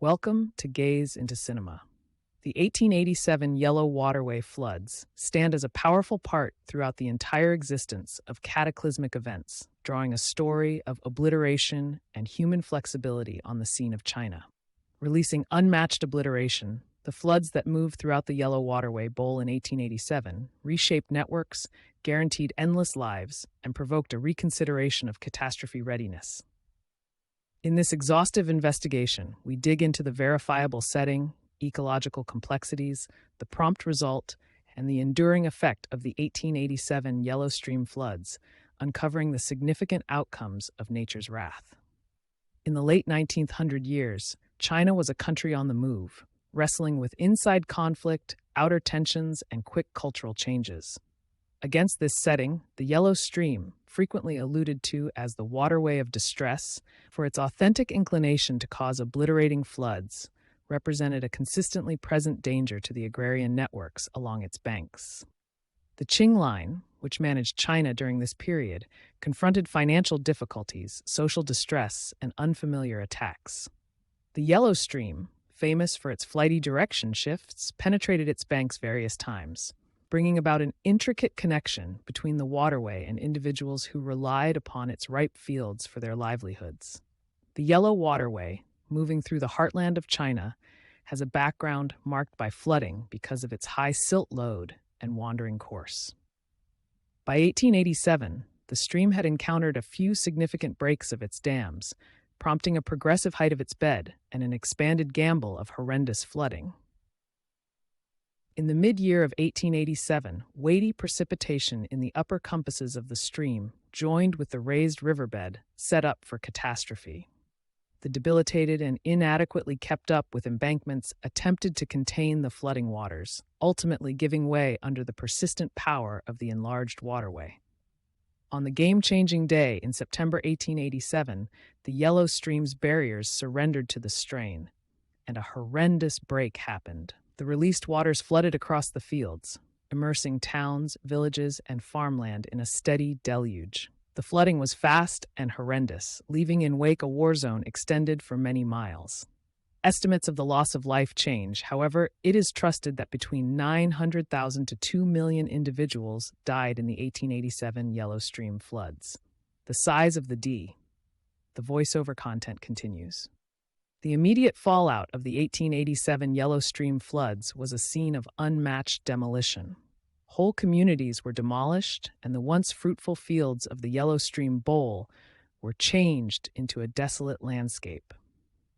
Welcome to Gaze into Cinema. The 1887 Yellow Waterway floods stand as a powerful part throughout the entire existence of cataclysmic events, drawing a story of obliteration and human flexibility on the scene of China. Releasing unmatched obliteration, the floods that moved throughout the Yellow Waterway Bowl in 1887 reshaped networks, guaranteed endless lives, and provoked a reconsideration of catastrophe readiness. In this exhaustive investigation, we dig into the verifiable setting, ecological complexities, the prompt result, and the enduring effect of the 1887 Yellow Stream floods, uncovering the significant outcomes of nature's wrath. In the late 1900 years, China was a country on the move, wrestling with inside conflict, outer tensions, and quick cultural changes. Against this setting, the Yellow Stream, frequently alluded to as the waterway of distress, for its authentic inclination to cause obliterating floods, represented a consistently present danger to the agrarian networks along its banks. The Qing Line, which managed China during this period, confronted financial difficulties, social distress, and unfamiliar attacks. The Yellow Stream, famous for its flighty direction shifts, penetrated its banks various times, bringing about an intricate connection between the waterway and individuals who relied upon its ripe fields for their livelihoods. The Yellow Waterway, moving through the heartland of China, has a background marked by flooding because of its high silt load and wandering course. By 1887, the stream had encountered a few significant breaks of its dams, prompting a progressive height of its bed and an expanded gamble of horrendous flooding. In the mid-year of 1887, weighty precipitation in the upper compasses of the stream, joined with the raised riverbed, set up for catastrophe. The debilitated and inadequately kept up with embankments attempted to contain the flooding waters, ultimately giving way under the persistent power of the enlarged waterway. On the game-changing day in September 1887, the Yellow Stream's barriers surrendered to the strain, and a horrendous break happened. The released waters flooded across the fields, immersing towns, villages, and farmland in a steady deluge. The flooding was fast and horrendous, leaving in wake a war zone extended for many miles. Estimates of the loss of life change. However, it is trusted that between 900,000 to 2 million individuals died in the 1887 Yellow Stream floods. The size of the voiceover content continues. The immediate fallout of the 1887 Yellow Stream floods was a scene of unmatched demolition. Whole communities were demolished, and the once fruitful fields of the Yellow Stream Bowl were changed into a desolate landscape.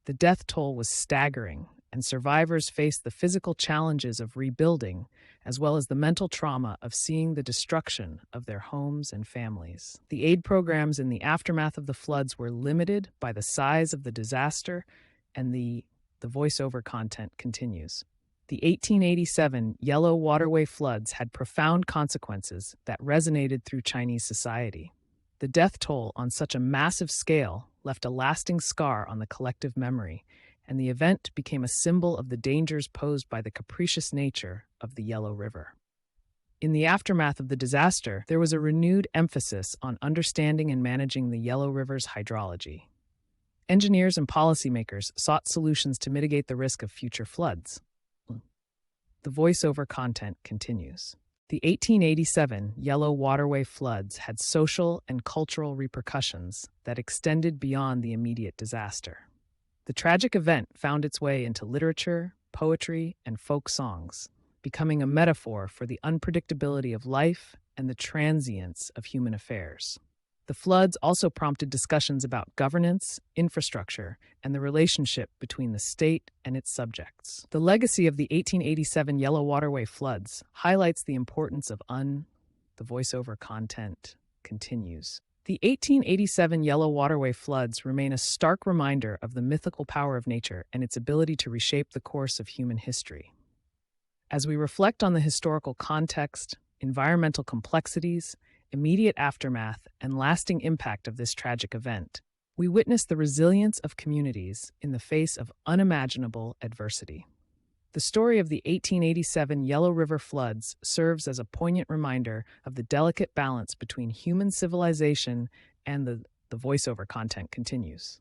The death toll was staggering, and survivors faced the physical challenges of rebuilding, as well as the mental trauma of seeing the destruction of their homes and families. The aid programs in the aftermath of the floods were limited by the size of the disaster, and the voiceover content continues. The 1887 Yellow Waterway floods had profound consequences that resonated through Chinese society. The death toll on such a massive scale left a lasting scar on the collective memory, and the event became a symbol of the dangers posed by the capricious nature of the Yellow River. In the aftermath of the disaster, there was a renewed emphasis on understanding and managing the Yellow River's hydrology. Engineers and policymakers sought solutions to mitigate the risk of future floods. The voiceover content continues. The 1887 Yellow Waterway floods had social and cultural repercussions that extended beyond the immediate disaster. The tragic event found its way into literature, poetry, and folk songs, becoming a metaphor for the unpredictability of life and the transience of human affairs. The floods also prompted discussions about governance, infrastructure, and the relationship between the state and its subjects. The legacy of the 1887 Yellow Waterway floods highlights the importance of the voiceover content continues. The 1887 Yellow Waterway floods remain a stark reminder of the mythical power of nature and its ability to reshape the course of human history. As we reflect on the historical context, environmental complexities, immediate aftermath, and lasting impact of this tragic event, we witness the resilience of communities in the face of unimaginable adversity. The story of the 1887 Yellow River floods serves as a poignant reminder of the delicate balance between human civilization and the voiceover content continues.